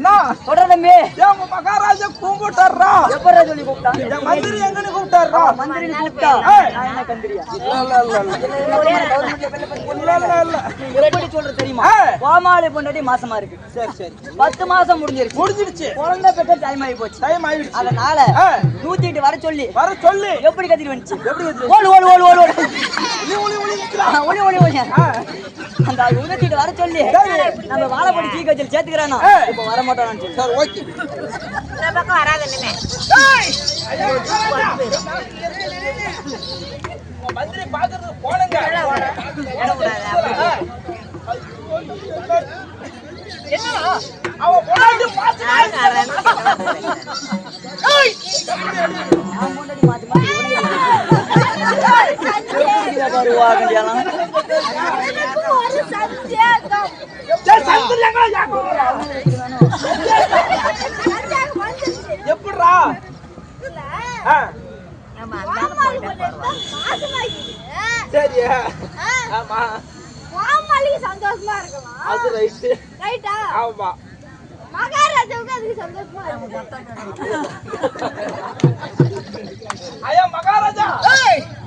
அண்ணா சொல்ற தம்பி உங்க மகாராஜா கூப்பிட்டாரா? எப்பறா சொல்லி கூப்பிட்டா? என் மந்திரி எங்கன்னு கூப்பிட்டாரா? மந்திரி கூப்பிட்டா நான் என்ன கந்திரியா? எப்படி சொல்ற தெரியுமா? கோமாளி பொண்டாட்டி மாசமா இருக்கு. சரி சரி 10 மாசம் முடிஞ்சிருச்சு. குழந்தை பெற்ற டைம் ஆகி போச்சு. அதனால 108 வர சொல்லி எப்படி கத்திட்டு வந்துச்சு? எப்படி ஓடு ஓடு ஓடு ஓடு ஓடு ஒளி ஒளி ஒளி அந்த 108 வர சொல்லி நம்ம வாழைப்படி சீ கட்சியில் சேர்த்துக்கிறானா? இப்ப வர மாட்டானு சொல்லி. சரி ஓகே. இந்த பக்கம் வராத நின்னு. மந்திரி பாக்குறது போனங்க. என்னடா அவ பொண்டாட்டி பாத்துறாங்க. ஏய் நான் பொண்டாட்டி மாத்தி மாத்தி பாரு வாங்கடியாலாம். எனக்கு ஒரு சந்தேகம். சரி சந்திரங்க யாக்கோ. எப்படிடா? நம்ம மாமாளி பொண்ணு மாசமாயிடுச்சு. சரி ஆமா மாமாளி சந்தோஷமா இருக்கலாம். அது ரைட்டா? ஆமா. மகாராஜாவுக்கு அதுக்கு சந்தோஷமா இருக்கு. ஐயா மகாராஜா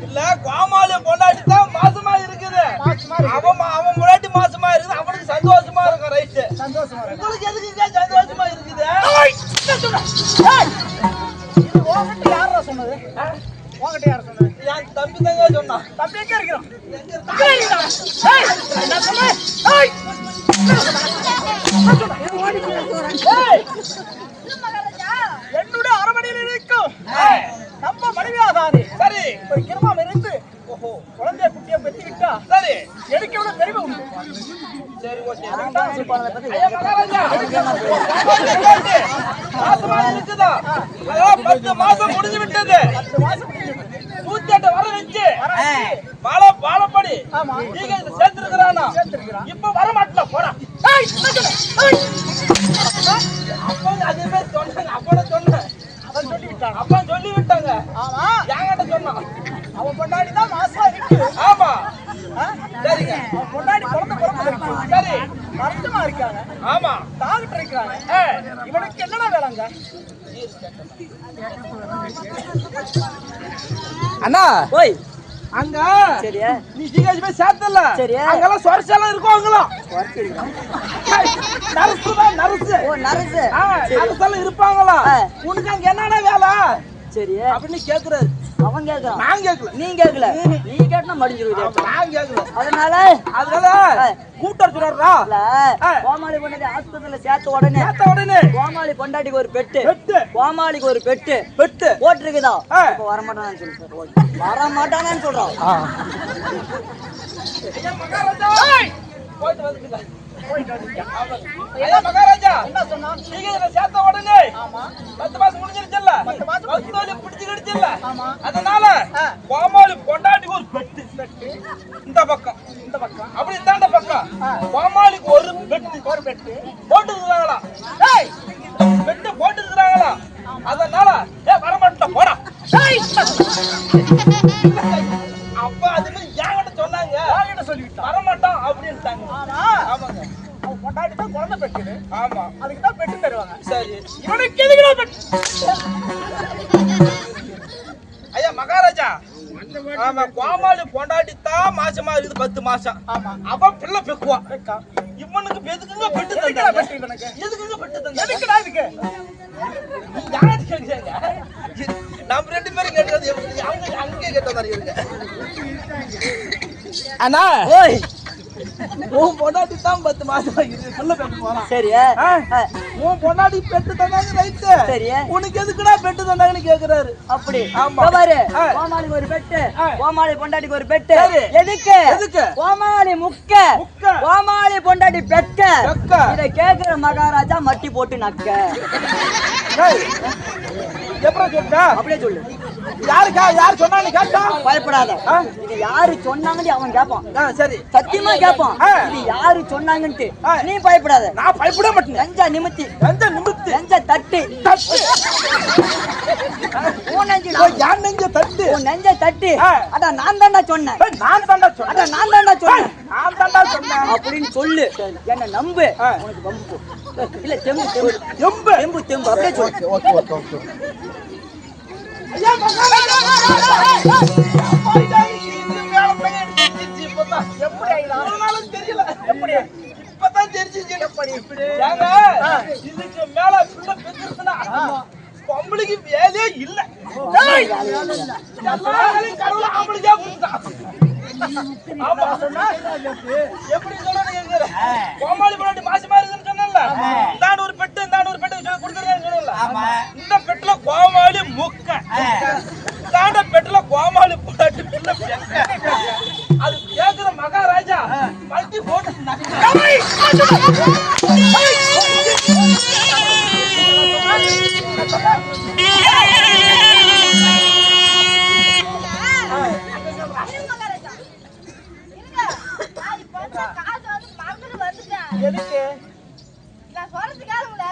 இல்ல கோமாளி பொண்டாட்டி தான் மாசமா இருக்குது. அவன் பொண்டாட்டி மாசமா இருக்குது. அவனுக்கு சந்தோஷமா இருக்கும். ரைட்டு சந்தோஷமா இருக்கு. உங்களுக்கு எதுக்குங்க சந்தோஷமா இருக்குது? உன்கிட்ட யாரா சொன்னது? உன்கிட்ட யார சொன்னது? என் தம்பி தாங்க சொன்னான். தம்பி எங்க இருக்கிறான்? என்னோட அரமனையில் இருக்கும் நம்ம மனைவியாதானே சரி ஒரு கிரமம் இருந்து குழந்தைய குட்டியை பெற்று விட்டா சரி எனக்கு எவ்வளவு பெருமை உண்டு. சரி ஓகே. இருக்குதா 10 மாசம் முடிஞ்சு விட்டது. 108 வர வச்சு வாழப்படி நீங்க சேர்த்திருக்கிறானா? இப்ப வர மாட்டேன் போடா. அப்ப அதுவே சொன்னாங்க. அப்பட சொன்னேன் அவன் சொல்லி விட்டாங்க. அப்பா சொல்லி விட்டாங்க. ஆமா யாங்கிட்ட சொன்னான். அவன் பொண்டாடி தான் மாசமா இருக்கு. ஆமா சரிங்க. அவன் பொண்டாடி பிறந்து சரி மருத்துவமா இருக்காங்க. ஆமா டாக்டர் இருக்காங்க. இவனுக்கு என்னடா வேலைங்க? அண்ணா ஓய் அங்க சரியா நீ ஜிகாஜி போய் சேர்த்தல சரியா அங்கெல்லாம் சொர்ச்செல்லாம் இருக்கும். அவங்களாம் நர்சு தான் நர்சு. ஓ நர்சு நர்செல்லாம் இருப்பாங்களா? உனக்கு அங்க என்னடா வேலை சரியா அப்படின்னு கேக்குறாரு. அவன் கேக்குறான். நான் கேட்கல. நீ கேட்கல. நீ கேட்டா மடிஞ்சிருது. நான் கேட்கல. அதனால கூட்டர் சொல்றா கோமாளி பொண்டாட்டி ஆஸ்பத்திரியில சேர்த்த உடனே கோமாளி பொண்டாட்டிக்கு ஒரு பெட்டு கோமாளிக்கு ஒரு பெட்டு போட்டிருக்குதா? இப்ப வரமாட்டானு சொல்லி சார். வரமாட்டானு சொல்றான். மகாராஜா என்ன சொன்னா? நீங்க சேர்த்த உடனே 10 மாசம் முடிஞ்சிருச்சுல்ல? 10 மாசம் பிடிச்சு கிடிச்சுல்ல? அதனால கோமாளி பொண்டாட்டிக்கு ஒரு பெட்டு இந்த பக்கம் அப்படி இந்தாண்ட பக்கம் கோமாளிக்கு ஒரு பெட்டு போட்டு இருக்கிறாங்களா? பெட்டு போட்டு இருக்கிறாங்களா? அதனால வரமாட்டேன் போடா. அப்ப அது மாதிரி என்கிட்ட சொன்னாங்க. சொல்லிவிட்டா வரமாட்டான் அப்படின்ட்டாங்க. ஆமாங்க அவன் பொண்டாட்டி தான் குழந்தை பெற்று. ஆமா அதுக்கு தான் பெட்டு தருவாங்க. சரி இவனுக்கு எதுக்குடா பெட்டு? ஐயா மகாராஜா ஆமா கோமாளி பொண்டாட்டி தான் மாசமா இருக்குது 10 மாசம். ஆமா அவன் பிள்ளை பெக்குவா. இவனுக்கு எதுக்குங்க பெட்டு தந்தாங்க? இவனுக்கு எதுக்குங்க பெட்டு தந்தாங்க? எதுக்குடா இதுக்கு? யாரு கேக்குறீங்க? நம்ம 2 பேரும் கேட்டது அவங்க அங்கே கேட்ட மாதிரி இருக்கு. அண்ணா ஓய் உன் பொண்டாட்டி தான் 10 மாசமா இருக்குது. சொல்ல பெட்டு போறான். சரியா உன் பொண்டாட்டி பெட்டு தந்தாங்க ரைட்டு. சரியா உனக்கு எதுக்குடா பெட்டு தந்தாங்கன்னு கேக்குறாரு. அப்படி ஆமா பாரு கோமாளிக்கு ஒரு பெட்டு கோமாளி பொண்டாட்டிக்கு ஒரு பெட்டு. எதுக்கு? கோமாளி முக்க கோமாளி பொண்டாட்டி பெக்க. இத கேக்குற மகாராஜா மட்டி போட்டு நக்க. எப்பறா சொல்ற? அப்படியே சொல்லு. யார் சொன்னான்னு கேட்டா பயப்படாத. இது யாரு சொன்னாங்கன்னு அவன் கேட்பான். சரி சத்தியமா கேட்பான். இது யாரு சொன்னாங்கன்னு நீ பயப்படாத. நான் பயப்பட மாட்டேன். நெஞ்சா நிமித்தி நெஞ்ச தட்டு உன் நெஞ்சு யார் நெஞ்ச தட்டு உன் நெஞ்ச தட்டு அதான் நான் தான்டா சொன்னேன் நான் தான்டா சொன்னேன் அதான் நான் தான்டா சொன்னேன் நான் தான்டா சொன்னேன் அப்படின்னு சொல்லு என்ன நம்பு உனக்கு வம்பு இல்ல தெம்பு தெம்பு எம்பு தெம்பு தெம்பு அப்படியே சொல்லு ஓகே ஓகே ஓகே தெரியல எப்படி இப்பதான் தெரிஞ்சிச்சு எப்படி இதுக்கு மேல பிள்ளை பெற்றுனா பொம்பளைக்கு வேலையே இல்ல கடவுள ஆம்பளைக்கே கொடுத்தான் எப்படி சொல்ற கோமாளி முன்னாடி மாசமா இருக்குன்னு சொன்னல இந்தாண்டு ஒரு பெட்டு இந்தாண்டு ஒரு பெட்டு கொடுத்துருக்கேன்னு சொன்னல இந்த பெட்டுல கோமாளி முக்க இந்தாண்ட பெட்டுல கோமாளி போட்டு பிள்ளை அது கேக்குற மகாராஜா மல்டி போட்டு எதுக்கு நான் சொல்றது கேளுங்கள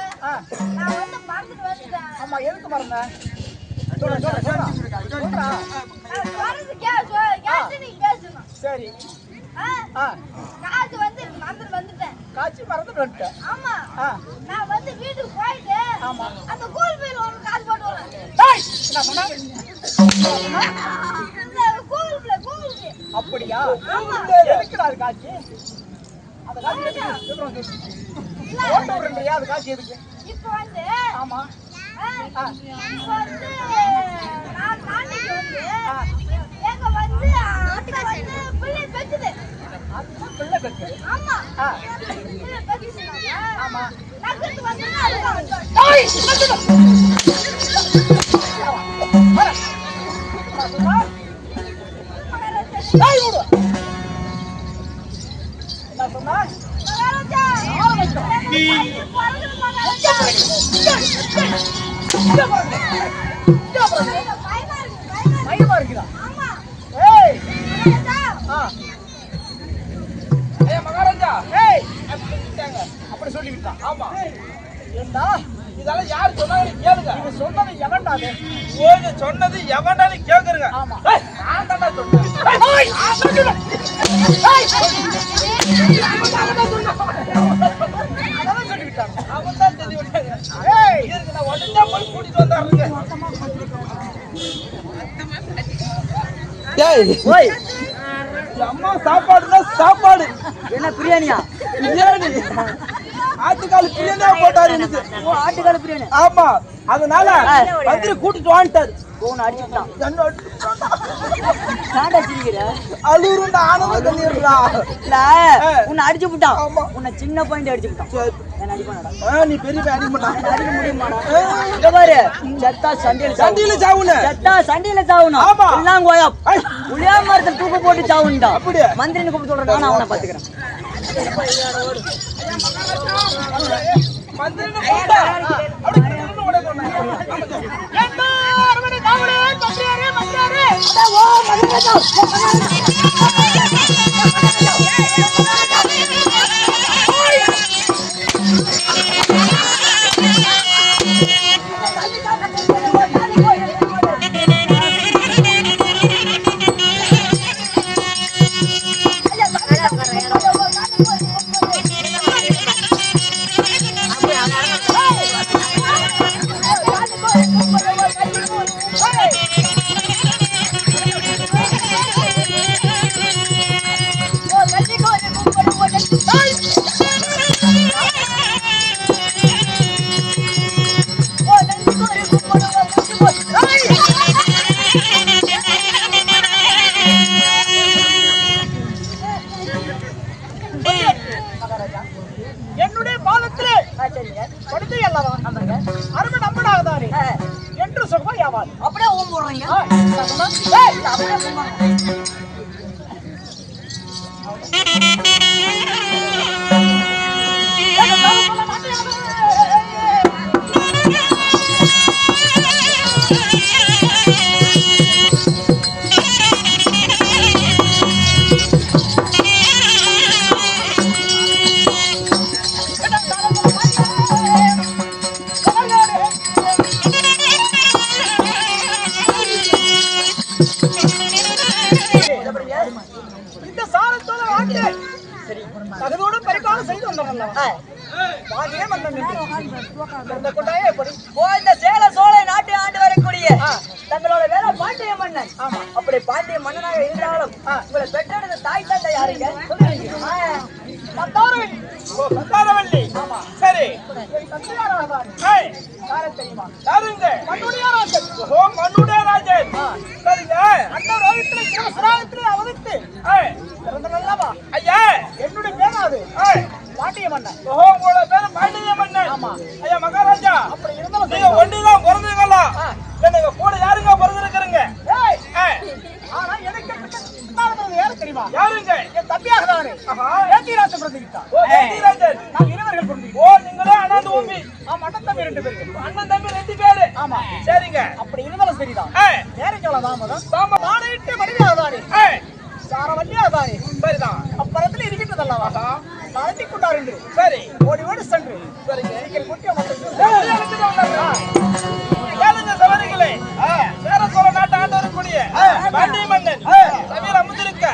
நான் வந்து மறந்துட்டு வந்துட்டேன் ஆமா எதுக்கு மறந்தேன் நீங்க பேசணும் சரி காசு வந்து மறந்துட்டு வந்துட்டேன் காட்சி மறந்துட்டு வந்துட்டேன் ஆமா நான் வந்து வீட்டுக்கு போயிட்டு அந்த கூல் பையில ஒரு காசு போட்டு வரேன் என்ன சொன்னா கூகுள் பே அப்படியா எதுக்குடா அது காட்சி அந்த காட்சி ஓட்ட விடுறியா அது காட்சி எதுக்கு இப்ப வந்து ஆமா இப்ப வந்து நான் நாளைக்கு வந்து எங்க வந்து அத்தை வந்து பிள்ளை பெக்குது பிள்ளை பெக்குது ஆமா பிள்ளை பெக்குதுனால ஆமா நகருக்கு வந்து அதுதான் பயமா இருக்குதா மகாராஜா அப்படி சொல்லிவிட்டான் ஆமா ஏண்டா இதெல்லாம் யார் சொன்னாங்க கேளுங்க இது சொன்னது எவன்டா அது ஓய்வு சொன்னது எவன்டான்னு கேக்குறீங்க ஆமா நான் தான்டா சொன்னேன் அதெல்லாம் சொல்லிவிட்டாங்க அவன் தான் தெரிஞ்சு விட்டாங்க இதுக்கு நான் உடனே போய் கூட்டிட்டு வந்தாருங்க ஓய் அம்மா சாப்பாடுனா சாப்பாடு என்ன பிரியாணியா பிரியாணி ஆட்டுக்கால் பிரியாணியா போட்டாரு எனக்கு ஓ ஆட்டுக்கால பிரியாணி ஆமா அதனால மந்திரி கூட்டிட்டு வந்துட்டாரு போன் அடிச்சுட்டான் என்ன சாண்டா சிரிக்கிற அழுருண்டா ஆனந்த கண்ணீர்டா இல்ல உன்னை அடிச்சு விட்டான் ஆமா உன்னை சின்ன பாயிண்ட் அடிச்சு விட்டான் என்ன அடிப்பானடா நீ பெரிய அடிக்க மாட்டான் அடிக்க முடியுமாடா இங்க பாரு செத்தா சண்டையில சாவுன செத்தா சண்டையில சாவணும் ஆமா எல்லாம் கோயா புளியா மரத்துல தூக்கு போட்டு சாவுண்டா அப்படியே மந்திரின்னு கூப்பிட்டு சொல்றேன் நான் அவனை பாத்துக்கிறேன் மந்திரின்னு கூப்பிட்டா அப்படி திரும்ப உடனே சொன்னாங்க என்ன அரவணை காவலே மந்திரியாரே மந்திரியாரே ஓ மந்திரியா என்னுடைய பாதத்திலே படுத்து அல்லவா அருமை நம்மடாகதானே என்று சொல்வா யாவாது அப்படியே ஓம் போடுறீங்க அப்படியே தகுதியோடு பரிபாலனை செய்து வந்தவர்கள் பாண்டிய மன்னன் இந்த கொண்டாயே எப்படி இந்த சேல சோலை நாட்டை ஆண்டு வரக்கூடிய தங்களோட வேலை பாண்டிய மன்னன். அப்படி பாண்டிய மன்னனாக இருந்தாலும் உங்களை பெற்றெடுத்த தாய் தந்தை யாருங்க? சந்தாரவல்லி. சரி தெரியுமா? யாருங்க? மன்னுடைய ராஜன். சரிங்க. அந்த ரோகத்திலே சிராகத்திலே அவதித்து பிறந்தனல்லவா? ஐயா என்னுடைய பேராது பாண்டிய மன்னன். உங்களோட பேரு பாண்டிய மன்னன். ஆமா ஐயா மகாராஜா. அப்படி இருந்தாலும் நீங்க ஒண்டிதான் பிறந்தீங்களா? நீங்க கூட யாருங்க பிறந்திருக்கிறீங்க? ஆனா எனக்கு யாரு தெரியுமா? யாருங்க? என் தம்பியாக தானே ஏந்திராஜன் பிறந்திருக்கான். ஏந்திராஜன் நான் இருவர்கள் பிறந்திருக்கோம். ஓ நீங்களே அண்ணன் தம்பி. ஆமா அண்ணன் தம்பி 2 பேரு. அண்ணன் தம்பி 2 பேரு. ஆமா சரிங்க. அப்படி இருந்தாலும் சரிதான். நேரங்கள தாமதம் மானையிட்டு மனிதனாக தானே சாரவல்லியாக தானே சரிதான். அப்புறத்துல இருக்கின்றதல்லவா நடத்தி கொண்டார் என்று சரி ஓடி ஓடி சென்று சரிங்க கேளுங்க சவரிகளே. சேர சோழ நாட்டு ஆண்டு வரக்கூடிய பாண்டிய மன்னன் சபையில் அமர்ந்திருக்க